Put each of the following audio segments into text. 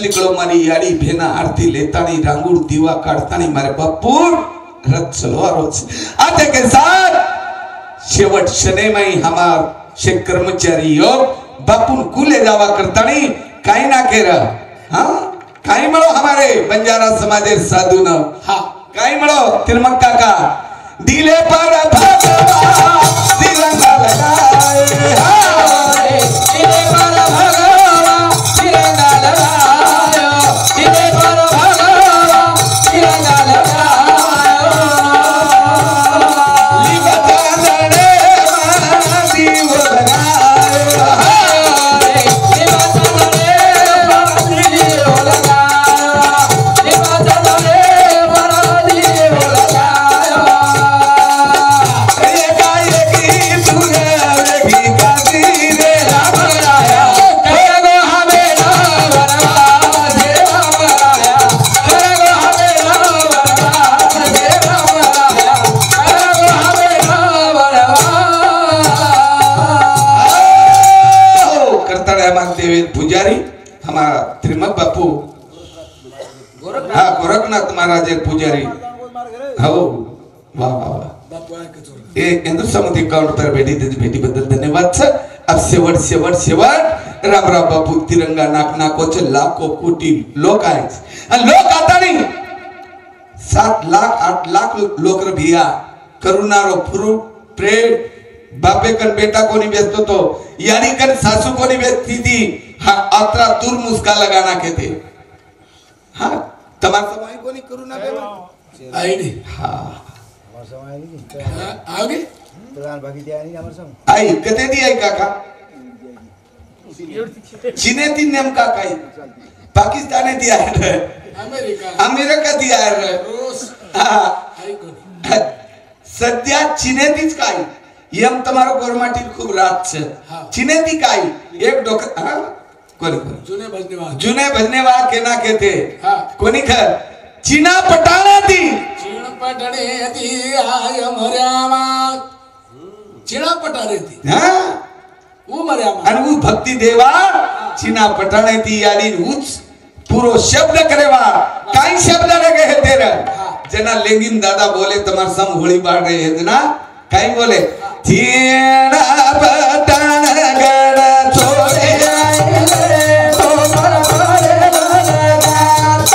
निकलो मारी यारी भेना आरती लेतानी रांगुड़ दीवा काढतानी मारे बापूर रथ चलो आरोच आते के साथ शेवट शने में हमार शेख कर्मचारी योग बापून कुले जावा करतानी काही ना केरा हाँ काही मळो हमारे बंजारा समाजेर साधू न हाँ काही मळो तिरमक काका दिले पर भगवा तिरंगा लगाए दिले पर भगवा तिरंगा लगाए दिले पर भगवा तिरंगा लगाए लिबता दड़े मादी वो लगाए लिबता दड़े मादी वो लगाए लिबता दड़े मादी वो लगाए ये गाये की तूने की काती रे राम आया करेगो हमें ना बनवा दे राम आया करेगो हमें ना बनवा दे राम आया करेगो हमें ना बनवा करता है मानते हुए पुजारी हमारा त्रिमक बापू हाँ गोरखनाथ महाराज एक पुजारी हाँ वाह वाह वाह एक हिंदू समिति अकाउंट पर भेटी बदल धन्यवाद सर अब शेवट शेवट शेवट राम राम बापू तिरंगा नाक नाकोचे लाखों कोटी लोक आहेत आणि लोक आता नाही 7 लाख 8 लाख लोक भिया करुणारो फुरू प्रेड बापे कन बेटा कोनी बेचतो तो यानी कन सासू कोनी बेचती थी हाँ अतरा दूर मुस्का लगाना कहते हाँ तमार समाई कोनी करुणा बेवा आई नहीं हाँ आगे आई कते दी आई काका चीने ती नेम काका आई पाकिस्तान दिया है अमेरिका दिया है सध्या चीने तीच काय यम तमारो गोरमाटी खूप रात छे चीने ती काय एक डोक हां कोणी जुने भजनेवा केना कहते कोणी खर चीना पटाना ती पटणे ती आय मर्यामा चिणा पटारे ती हां उ मर्यामा आणि उ भक्ती देवा चिना पटाणे ती याडी उच पूरो शब्द करेवा काय शब्द लगे है तेरा जना लेंगिन दादा बोले तमार सम होली बाड़ रहे है ना काय बोले चिणा पटाण गड़ छोड़े तो पर परे लगा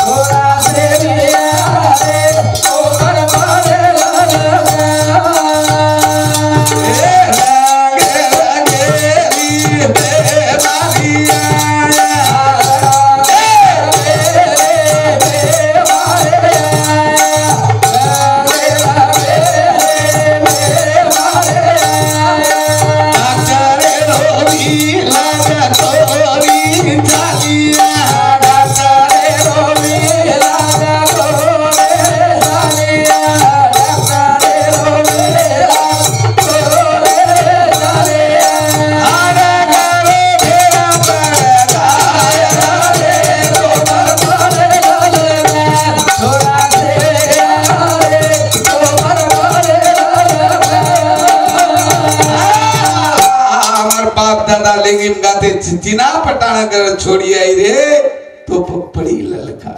थोड़ा से चिना पटाना कर छोड़ी आई रे तो पड़ी ललका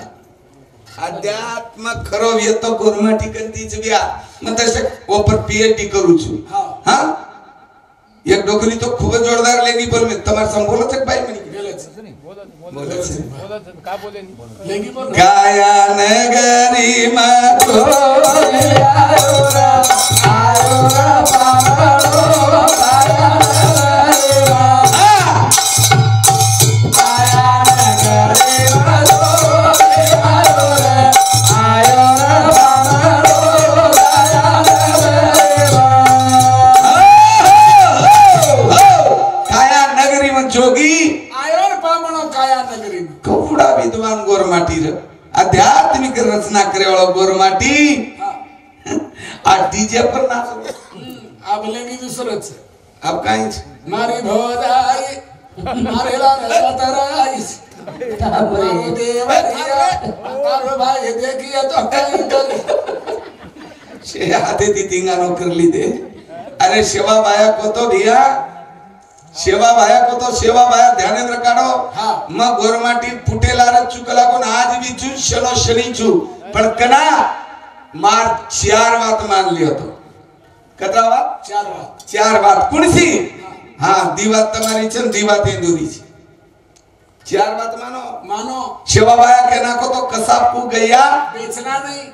अध्यात्म खरो ये तो गोरमाटी कंती छव्या मग तसे ऊपर पीएचडी करू छु हां एक डोकरी तो खूब जोरदार लेंगी पर मैं तुम्हार संबोलो तक भाई मनी बोले का बोले लेंगी पर गाया नगरी मा तो आयो रा पारो विद्वान गोरमाटी आध्यात्मिक रचना करे वाला गोरमाटी आ डीजे पर नाच अब लेंगी दूसरत से अब काई मारी भोदाई मारे ला सतराई मारो देवरिया मारो भाई देखिए तो काई कर से हाथे दी तिंगानो कर ली दे अरे शिवा बाया को तो भैया सेवा भाया को तो सेवा भाया ध्यानेंद्र काढो मग गोरमाटी फुटेला रे चुकला कोण आज बी चू शलो शनी चू पण कना मार 4 बात मान लियो तो कतरा बात 4 बात कुणसी हां दीवात तुम्हारी छन दीवात इंदुरी छे 4 बात मानो सेवा भाया कहना को तो कसाब को गया बेचना नहीं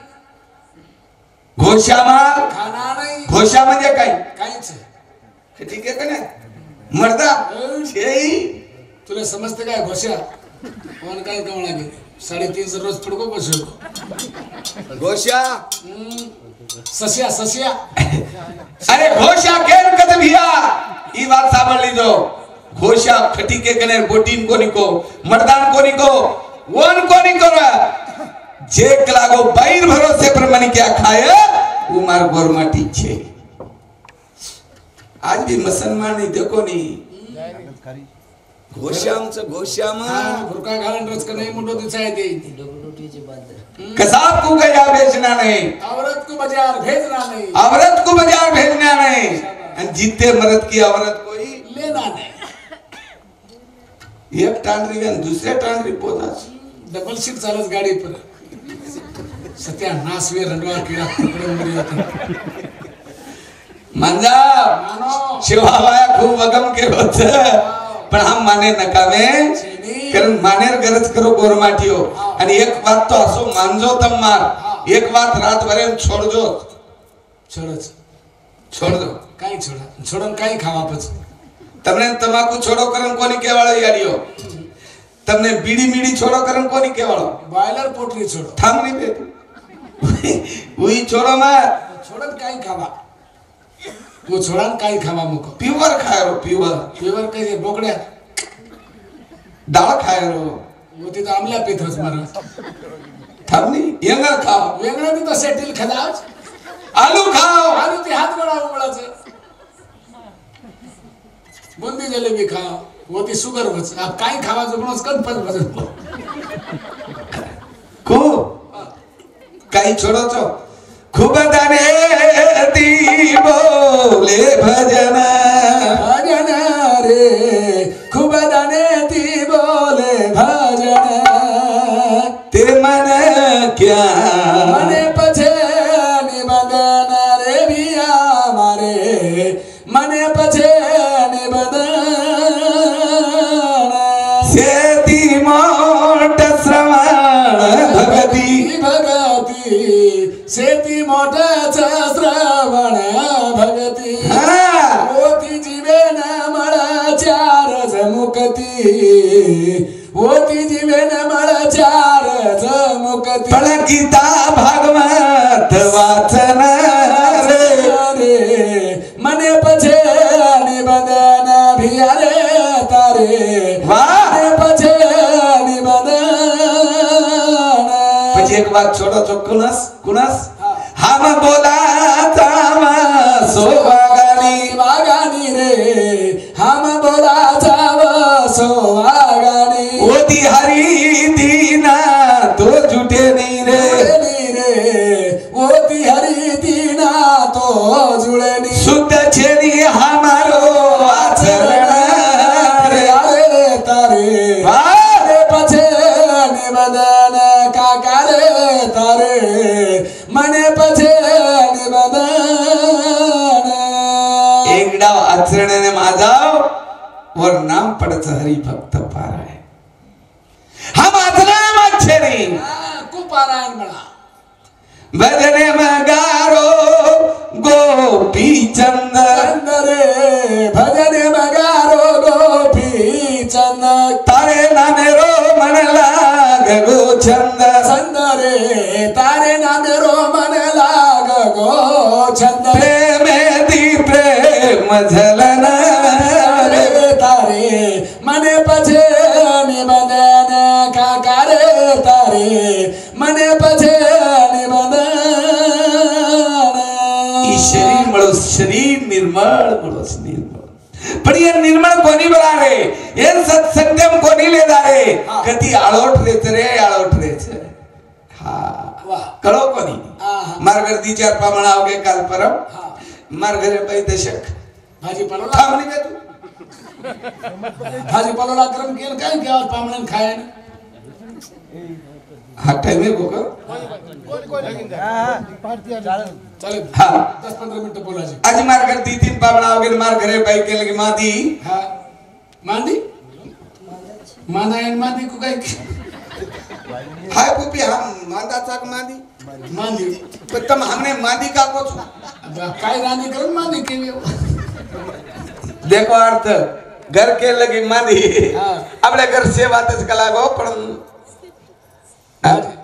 घोषा माल खाना नहीं घोषा म्हणजे काय छे ठीक आहे का नाही मर्दा छेई तुला समजते काय घोषा कोण काय कमळा गे 3.5 रोज फडको बसो घोषा ससिया अरे घोषा केन कद भिया ई बात सांभाळ लीजो घोषा खटीके कने बोटीन कोनी को मर्दान कोनी को वन कोनी को जेक लागो बैर भरोसे पर मन क्या खाए वो मार गोरमाटी छे आज भी मुसलमान नहीं देखो नहीं घोश्याम भुरका घालन रच नहीं मुंडो दिसाय दे कसाब को गया बेचना नहीं औरत को बाजार भेजना नहीं औरत को बाजार भेजना नहीं जीते मर्द की औरत कोई लेना नहीं एक टांडरी गन दूसरे टांडरी पोता डबल सीट चालत गाडी पर सत्यानाश वे रंडवा कीड़ा पकड़े मरी होते मंजा मानो शिवाबाया खूप वगम के होत पण हम माने नकामे कारण मानेर गरज करो गोरमाटियो आणि एक बात तो असो मानजो तम मार एक बात रात भरे छोड़जो छोड़ दो काई छोड़न काई खावा पछ तमने तमाकू छोड़ो करन कोनी केवाळो याडियो तमने बीड़ी मीड़ी छोड़ो करन कोनी केवाळो बॉयलर पोटरी छोड़ो थामनी बे वही छोड़ो मा छोड़न काई खावा वो छोड़न काई खावा मुको प्योर खायो प्योर कैसे बोकड्या डाळ खायो वो ती तो आमल्या पेथच मारा थामनी येंगर खाओ वेगळा ती तो सेटिल खदाच आलू खाओ आलू ती हात गोळा उमळाच बुंदी जलेबी खाओ वो ती शुगर वच आप काई खावा जुगणोस कन पच बस को काई छोड़ो तो खूब दाने ती बोले भजन रे खूब दाने ती बोले भजन ते मन क्या मने पछे निबंधन रे बिया मारे मने पछे निबंधन सेती मोट श्रवण भगती सेती मोठच श्रवण भगती ओती जीवेन मला 4 मुक्ती ओती जीवेन मला 4 मुक्ती पण गीता भागवत वाचन रे मने पछे निबंधन भिया रे तारे मने पछे निबंधन પછી એક વાત છોડો તો कुणस हम बोला तावा सोवागानी रे हम बोला तावा सोवागानी ओती हरी दीना तो झूठे नहीं रे ओती हरी दीना तो जुड़े नहीं शुद्ध छेनी हमारो आचरण रे तारे वारे पछे निबंधन काकारे तारे मने पछे निबंधन एक डाव आचरणाने माझाव वर नाम पडच हरी भक्त पाराय हम आचरण मागचे नाही कुपारायण म्हणा भजने मगारो गोपी चंद रे भजने मगारो गोपी चंद तारे नामे रो मन लाग गो छंद रे तारे नामे रो मन लाग गो छंद प्रेम दी प्रेम झलन रे तारे मने पछे निबंधन काकारे तारे मने पछे निबंधन शरीर निर्मळ पण ये निर्मळ कोणी बरारे ये सत्संगम कोणी ले दारे कधी आळोट रेच हा कळो कोणी मार्गर्दी 4 म्हणावगे काल परम मार्गरे 2 दशक भाजी पडला थांबली का तू भाजीपाला गरम केलं काय की पामणन खाय हा टाइम आहे बघ चालेल हा 10-15 मिनिटं बोलायचे आज मार करती 3 पावणा वगैरे मार घरे बाई केलं की मादी हा मांदी मांदा मांदी को काय हाय पुपी हम मादा चाक मादी मांदी पण तम हमने मादी का को काय रांदी करून मांदी केली देखो अर्थ घर के लगी मादी आपल्या घर सेवातच कला गो पण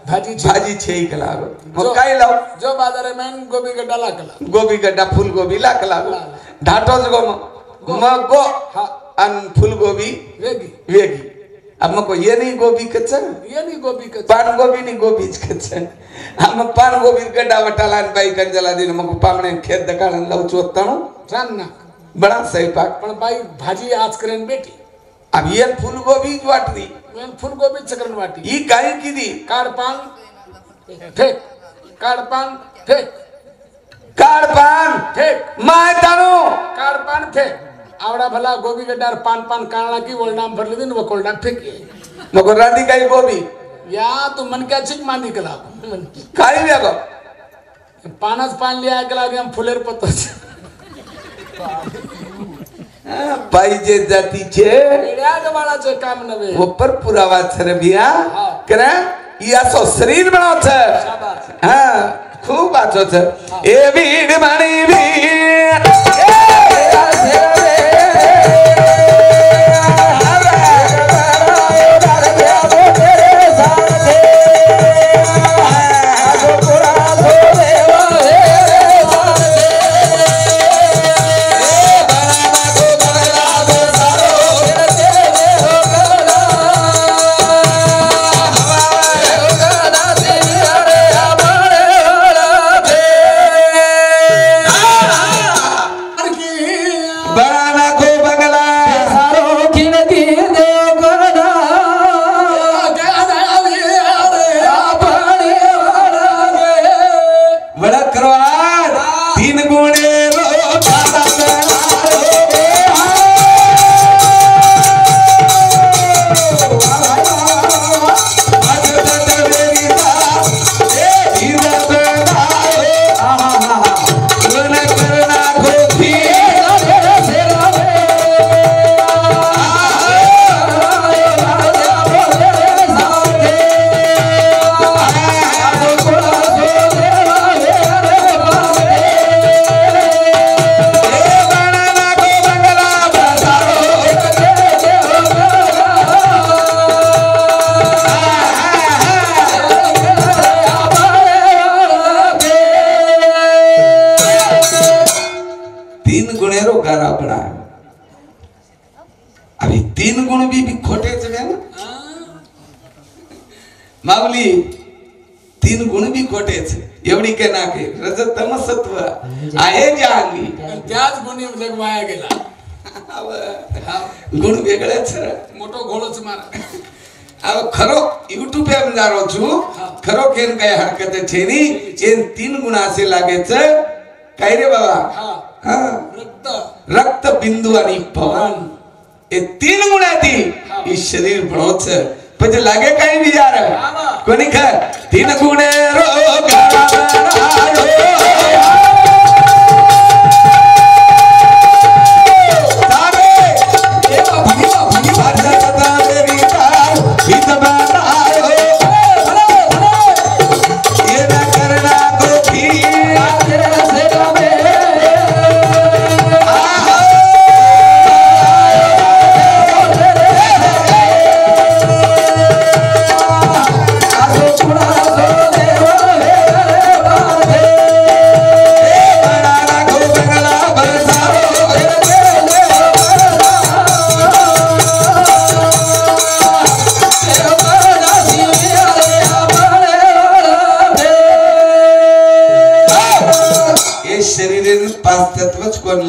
भाजी छे कला गो मग काय लाव जो बाजार में गोभी गड्ढा लाकला गोभी गड्ढा फूल गोभी लाकला ढाटोच गो मग गो अन फूल गोभी वेगी अब मको ये नहीं गोभी कच्चा पान गोभी नहीं गोभी कच्चा हम पान गोभी गड्ढा वटाला बाई कंजला दिन मको पामणे खेत दकाळन लाव चोत्ताणो छान ना बड़ा सही पाक पण बाई भाजी आज करेन बेटी अब ये फूल गोभी वाटली मैं फूल गोभी चकरन वाटी ई काय किदी काडपान फेक काडपान फेक कारपान फेक माय तानो काडपान फेक आवडा भला गोभी गड्डार पान पान काळा की वळणाम भरले दिन वकोळणा फेक मको राधी काय गोभी या तू मन क्या चिक मांदी कला काय वेगो पानच पान लिया गेला की हम फुलेर पत्ता पाहिजे जातीचे वेड्या गवाळाचं काम नव्हे ऊपर पुरावा छरबिया करा यासो शरीर बनावच हां खूप आचोच ए बीड माणी बीड माऊली 3 गुण भी खोटेच एवढी के नाके रजत तमसत्व आहे ज्या अंगी त्याच गुणी जगवाया गेला गुण वेगळेच मोठो घोळच मारा अब खरो YouTube पे मजारो छु खरो केन काय हरकत छेनी एन 3 गुणा से लागेच काय रे बाबा हां रक्त बिंदू आणि पवन ए 3 गुणाती ई शरीर बनोच पण लागे काही विचार कोणी खर 3 गुणे रोग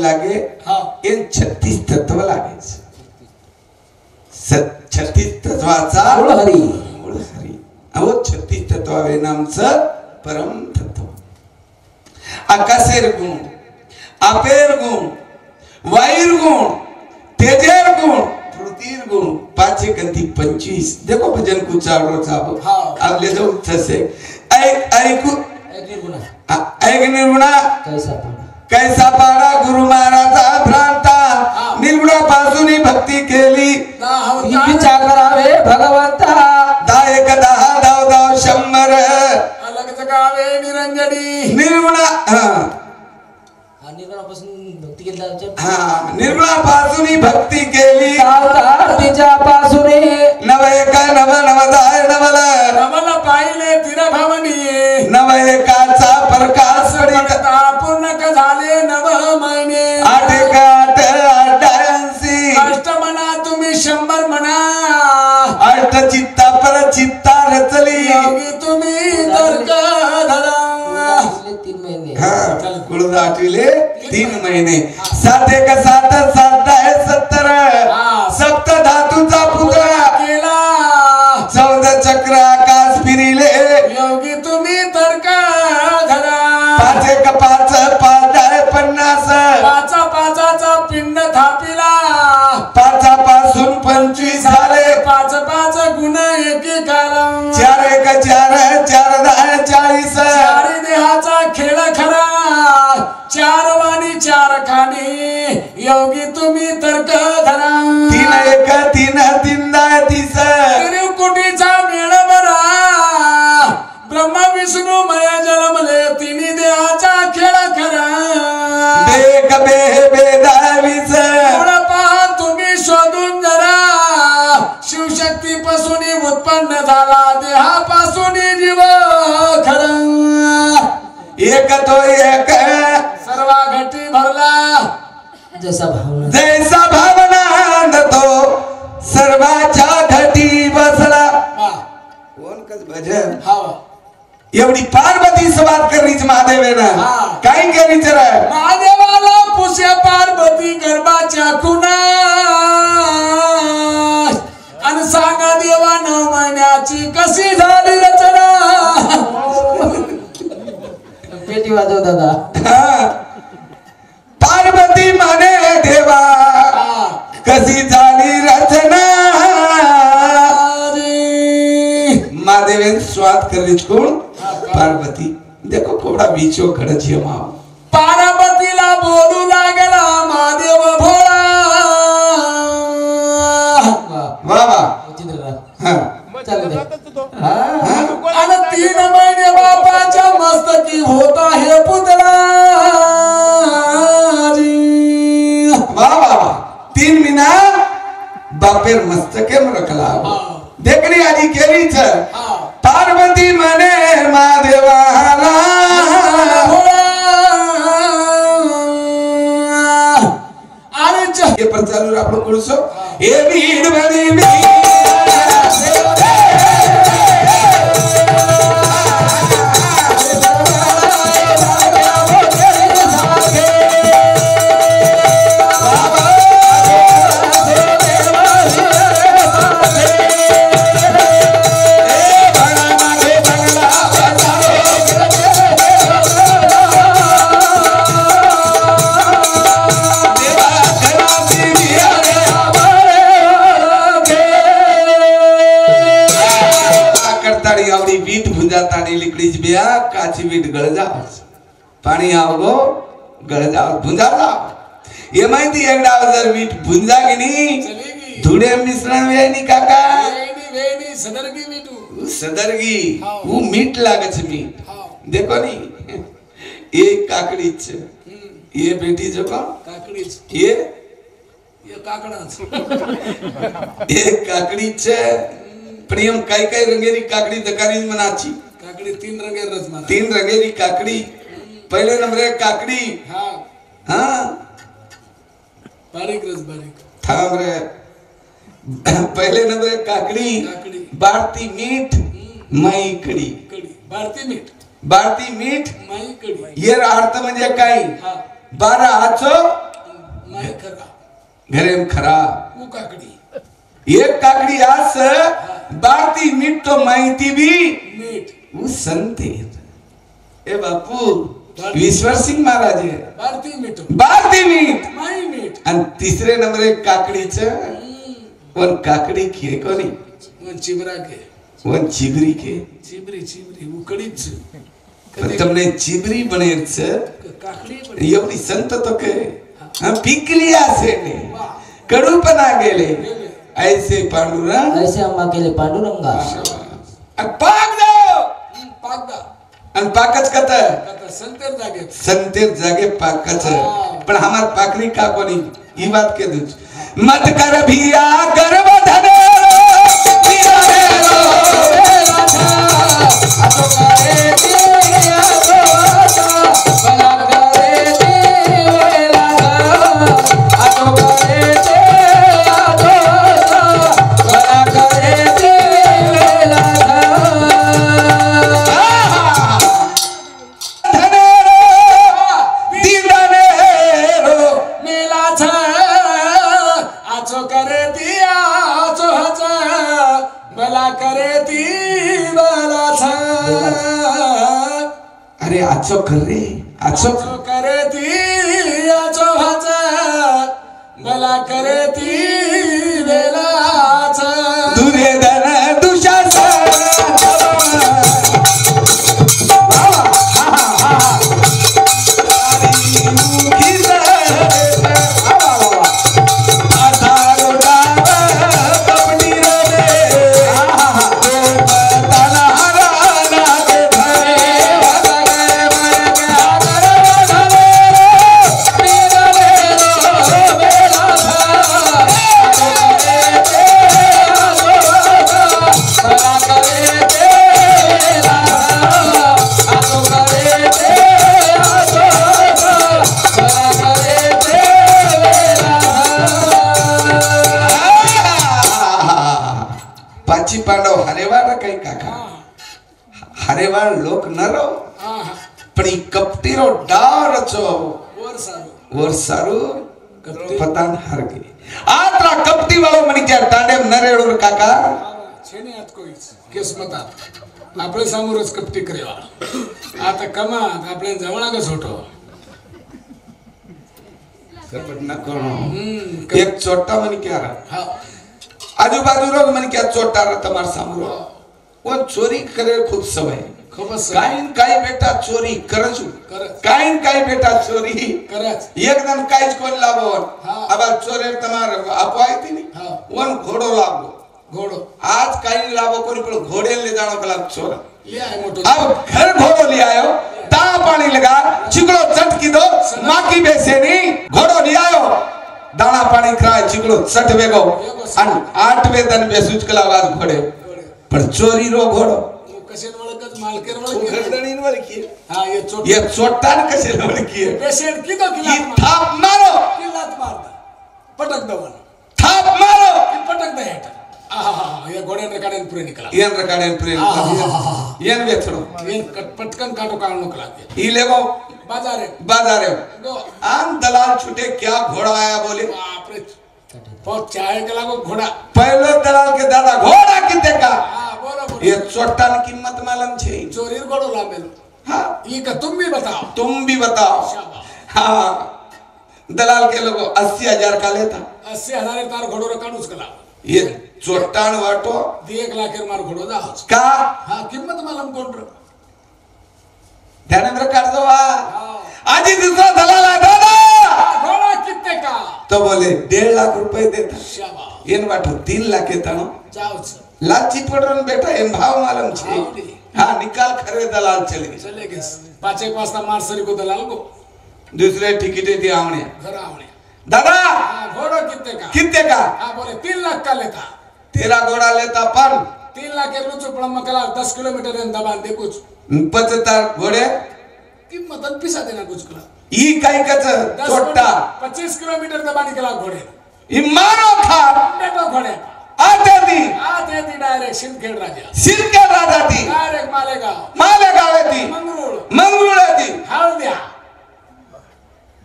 लागे इन 36 तत्व लागे 36 तत्वाचा मूळ हरी अहो 36 तत्वावे नामचं परम तत्व आकाशेर गुण आपेर गुण वायुर गुण तेजेर गुण तृतीय गुण पाचे कंती 25 देखो भजन को चारो चाबो अब ले जाओ थसे ऐक निर्गुणा कैसा पाडा गुरु महाराजा भ्रांता निर्गुणा पासून भक्ती केली विचार करावे भगवंता दायक दहा दाव दाव 100 अलग जगावे निरंजनी निर्गुणा निर्गुणापासून भक्ती केली तिच्यापासून नव एका नव नवदाय नवल नवल पाहिले तिर भवनी नव एकाचा प्रकाश पूर्ण झाले नव महिने 8 एका 88 अष्ट म्हणा तुम्ही 100 म्हणा अष्ट चित्ता पर चित्ता रचली योगी तुम्ही तर्क धरा 3 महिने कुळ दाटविले 3 महिने 7 एक 7 7 70 सप्त धातूचा पुत्र केला 14 चक्र आकाश फिरिले योगी तुम्ही तर्क धरा 5 एक 5 5 50 पाचा पाचाचा पिंड थापिला 5 पासून 25 झाले 5 5 गुण एके कालम 4 एक 4 4 10 40 चारी देहाचा खेळ खरा 4 वाणी 4 खाणी योगी तुम्ही तर्क धरा 3 एक 3 3 30 त्रिकुटीचा मेळ बरा ब्रह्मा विष्णू मय जन्मले 3 देहाचा खेळ खरा बेग बे बेदावीस पहा तुम्ही शोधून जरा शिवशक्ती पासून उत्पन्न झाला देहापासून जीव खरा एक तो एक सर्व घटी भरला जैसा भावना तो सर्वाच्या घटी बसला कोण कस भजन एवढी पार्वती सवार करीच महादेवेनं काय केली तर महादेवाला पुष्य पार्वती गर्भाच्या खुना आणि सांगा देवा 9 महिन्याची कशी झाली रचना पेटी वाजव दादा पार्वती म्हणे देवा कशी झाली रचना महादेवेन स्वाद करीच कोण पार्वती देखो कोडा बीचो खडच माव पार्वतीला बोलू लागला महादेव भोळा वा वा चालू दे आणि 3 महिने बापाच्या मस्तकी होता हे पुतळा वा वा 3 महिना बापेर मस्तके रखला देखणी आली केलीच पार्वती म्हणे महादेवाला हे पर चालू आपलं कुळसो हे वीड बनी वीट भुंजातानी लिकड़ीच बिया काची वीट गळ जाव पाणी आवगो गळ जाव भुंजा जाव ये माहिती एकदा जर वीट भुंजा गिनी धुडे मिश्रण वेनी काका वेनी सदरगी मीठू सदरगी वो मीठ लागच मीठ देखो नी एक काकडीच ये बेटी जो का काकडीच ये काकडाच एक काकडीच प्रियम काय काय रंगेरी काकडी दकानी मनाची काकडी 3 रंगेर रच म्हणा 3 रंगेरी काकडी पहिले नंबर काकडी हाँ बारीक रच बारीक थांब रे पहले नंबर काकडी भारती मीठ माई कडी भारती मीठ माई कडी ये अर्थ म्हणजे काय 12 हाचो माई खरा घरेम खरा वो काकडी एक काकडी आस भारती मीठ तो माहिती भी मीठ वो संते ए बापू ईश्वर सिंग महाराज आहे भारती मीठ आणि तिसरे नंबर एक काकडीचं वन काकड़ी की कोनी वन चिबरा के वन चिबरी के चिबरी उकडीच पण तुमने चिबरी बनेरच काकडी एवढी संत तो के पिकली असे ने कडूपणा गेले ऐसे पांडुरंग ऐसे अम्मा केले पांडुरंगा पाक दो आणि पाकच कत संतेर जागे पाकच पण हमार पाकरी का कोनी ही बात के दूच मत कर भिया गर्भधन अरे आचो कर रे आचो करे ती आचो भाच मला करे ती वेलाच दुर्योधन दुशासन पांडव हरेवार काही काका हरेवार लोक न रो पण कपटी रो डार चो वर सारू पतान हार गई आत्रा कपटी वालो मनी क्या टांडे न रेडोर काका छेने आत कोई केस मता आपले समोरच कपटी करेवा आता कमा आपले जवळा का छोटो करपट न करो एक छोटा मनी क्या रहा हां आजूबाजू रोग मन क्या चोटा रहा तुम्हारे सामने वो चोरी करे खूब सवय काही बेटा चोरी करच काही बेटा चोरी करच एकदम काहीच कोण लाभवन अब चोरे तुम्हारे अपवाय थी नहीं वन घोड़ो लाभो घोड़ो आज काही लाभो कोणी पण घोड़े ले जानो कला चोर ले आए मोटो अब घर घोड़ो ले आयो ता पानी लगा चिकलो चटकी दो माकी बेसे नहीं घोड़ो ले आयो दाना पानी खाए चिकलो सट वेगो अन 8 वेतन बेसुच कला आवाज घोड़े पर चोरी रो घोड़ो कशेन वळकच मालकेर वळकी खरदणीन वळकी हां ये चोटान कशेन वळकी पेशेंट कितो की थाप मारो की लात मारता पटक दवन थाप मारो की पटक दे हेट आहा ये घोड़े ने काढेन पुरे निकला येन रकाडेन पुरे येन वेचड़ो येन पटकन काटो काढनो कला ई लेगो बाजारे आम दलाल छूटे क्या घोड़ा आया बोले बाप रे बहुत चाहे के लागो घोड़ा पहले दलाल के दादा घोड़ा कितने का हां बोलो ये चोटा की कीमत मालूम छे चोरी घोड़ो लामेल हां ये का तुम भी बताओ हां दलाल के लोगो 80,000 का लेता 80,000 तार घोड़ो रकाडूच कला ये चोटान वाटो 1 लाख मार घोड़ो दा का हां किंमत मालूम कोण रे ध्यानेंद्र काढजोवा आज दूसरा दलाल आ दादा घोड़ा कितने का तो बोले 1.5 लाख रुपए देता शाबाश येन वाटो 3 लाख येतानो जाओच लाची पडून बेटा एन भाव मालूम छे हां निकाल खरे दलाल चले गए 5 वाजता मारसरी को दलाल को दूसरे टिकटे थी आवणे घर आवणे दादा घोड़ा कितने का हां बोले 3 लाख का लेता तेरा घोड़ा लेता पर 3 लाख के लुचो पड़ा मकला 10 किलोमीटर इन दबान दे कुछ 75 घोड़े कीमत पिसा देना कुछ कला ई काई कच छोटा 25 किलोमीटर दबानी कला घोड़े ई मारो था बेटो घोड़े आते थी डायरेक्ट सिंदखेड राजा थी डायरेक्ट मालेगाव थी मंगरूळ थी हळद्या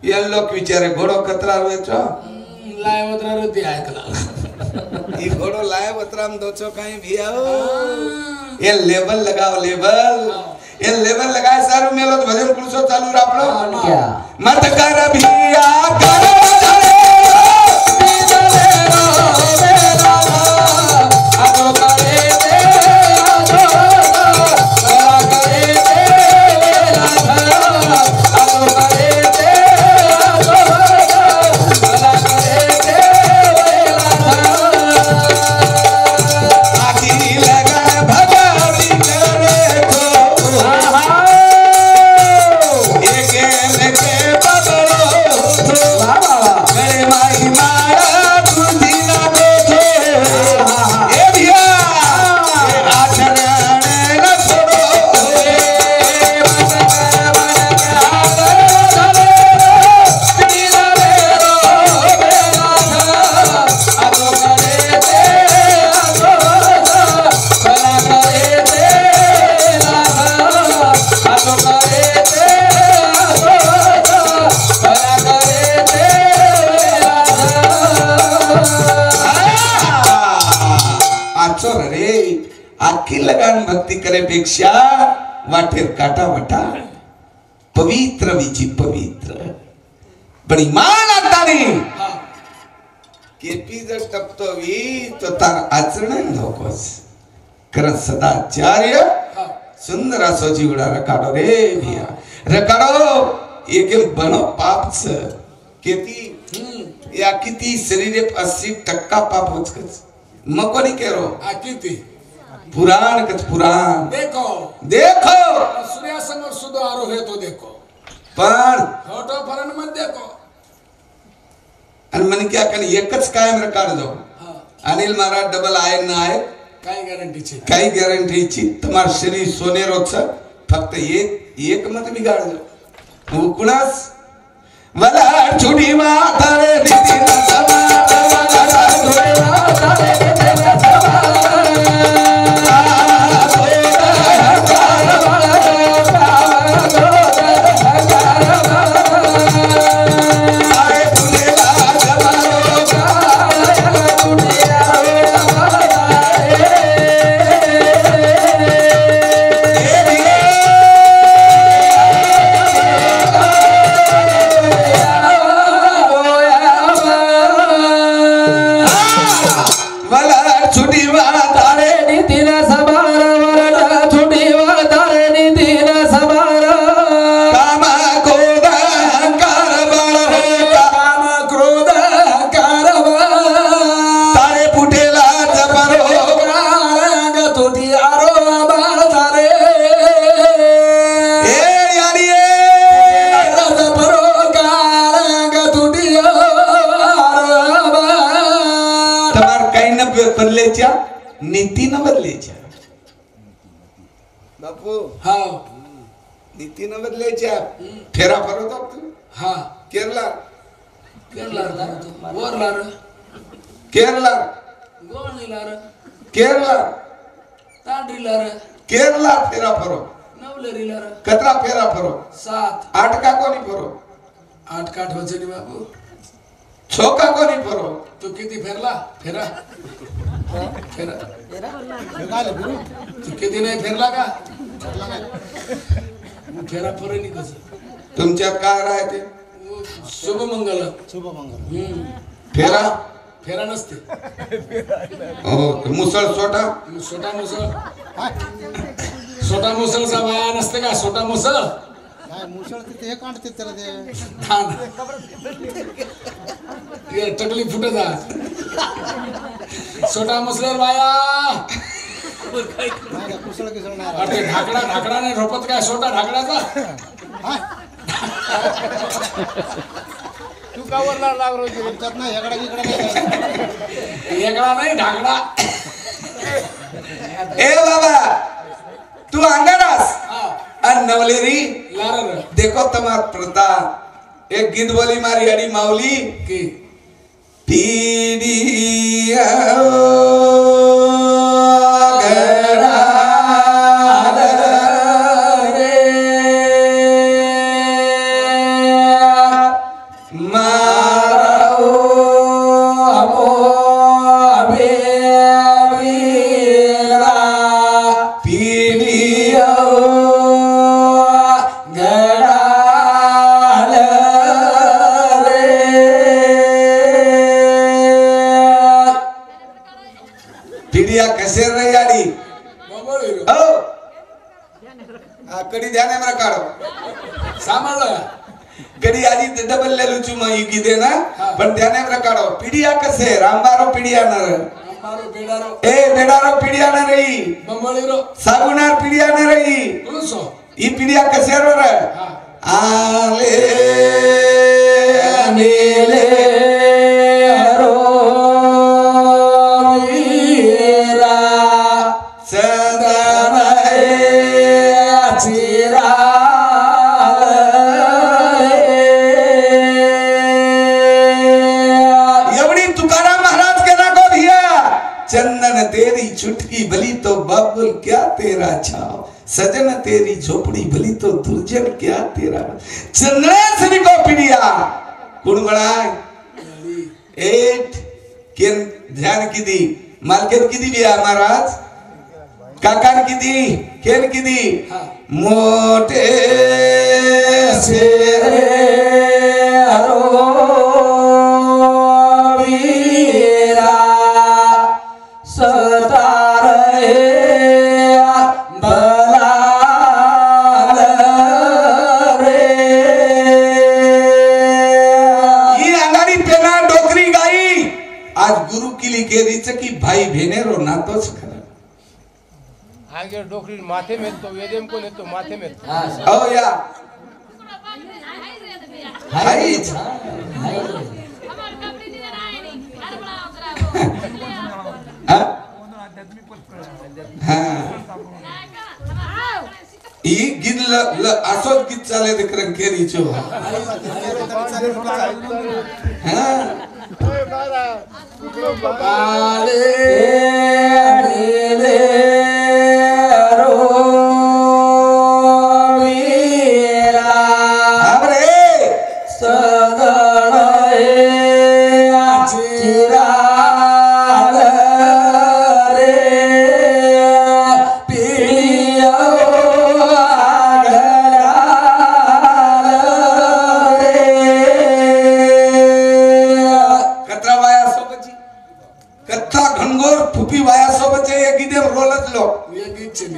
ये लोक विचारे घोड़ो कतरा वेचो लाय वतरा रती ऐकला ई घोड़ो लाय वतराम दोचो काई भी आओ ये लेबल लगाओ लेबल ये लेवल लगाए सारू मेलो तो भजन कुलसो चालू रापड़ो क्या मत कर भिया कर बजारे लगान भक्ती करे पेक्षा वाटेर काटा वाटा पवित्र विची पवित्र बड़ी मान आता नहीं केपी जर टपतो वी तो तार आचरण धोकोस कारण सदाचार्य सुंदर असो जीवडा रकाडो रे भिया रकाडो एक बनो पाप छ केती या किती शरीरे 80% पाप होचकच मको नहीं केरो आ किती पुराण कच पुराण देखो देखो सूर्या समोर सुद्धा आरो है तो देखो पण फोटो फरन मत देखो आणि मन क्या कन एकच कायम रकाड दो अनिल महाराज डबल आए ना आए काही गॅरंटी छे काही गॅरंटी ची तुम्हार शरीर सोनेरो छ फक्त एक मत बिगाड़ दो उकुणास मला छुडी मातारे दीदी ना समात मला छुडी मातारे दीदी ना समात नीति न बदलेच्या बापू हा नीति न बदलेच्या फेरा फरतो तू हा केरला वरला केरला गोणीला केरला तांडीला केरला फेरा फरो नवलेरीला कतरा फेरा फरो 7 8 का कोणी फरो 8 काठ वचनी बाबू 6 का कोणी फरो तू किती फेरला फेरा फेरा तू किती नाही फेरला का फेरा फरणी कसं तुमच्यात काय राहते शुभ मंगल फेरा फेरा नसते हो मुसळ सोटा सोटा मुसळ सोटा मुसळचा बाया नसते का सोटा मुसळ काय मुसळ ते काढते त्याला ते टकली फुटत सोटा मुसळर बाया कुसळ किसळ नाही अरे ढाकडा नाही रोपत काय सोटा ढाकडाचा तू का वरला लाग रोज आमच्यात ना हेकडा इकडे नाही वेगळा नाही ढाकडा ए बाबा तू अंगारास और नवलेरी लारर देखो तुम्हार प्रता एक गीत बोली मारी अड़ी माउली की पीड़िया काढो सांभाळलं कधी आधी डबल लेलू चुमा युगी दे ना पण त्याने काढो पिढिया कसे रामबारो पिढिया नर अंबारो बेडारो ए बेडारो पिढिया न रही बंबळीरो सागुनार पिढिया न रही तुळसो ई पिढिया कसे रो रे आले नीले हरो वीरा सदानय चिरा एवढी तुकाराम महाराज के ना को दिया चंदन तेरी चुटकी भली तो बाबुल क्या तेरा छाव सजन तेरी झोपड़ी भली तो दुर्जन क्या तेरा चंद्रेश को पिड़िया कुण बनाय एट केन ध्यान की दी मालकेन की दी बिया महाराज काकान की दी केन की दी मोटे से हरो वीरा सतार बलाल रे ये अंगारी पेना डोकरी गाई आज गुरु किली केरी की भाई भेनेरो नातोच खरा आगे डोकरी माथे में तो वेदेम को नहीं तो माथे में ओ या हाय हाँ हाँ ई गिन ल असोत गीत चाले ते करन केरी छो हाँ बाले नीले हरो वीरा हमरे सदन चिराल रे पीलियो आगलाल रे कत्रा वाया सोबची कथा घनगोर फुपी वाया सोबचे एक गिदेम रोलच लो ये गीत चली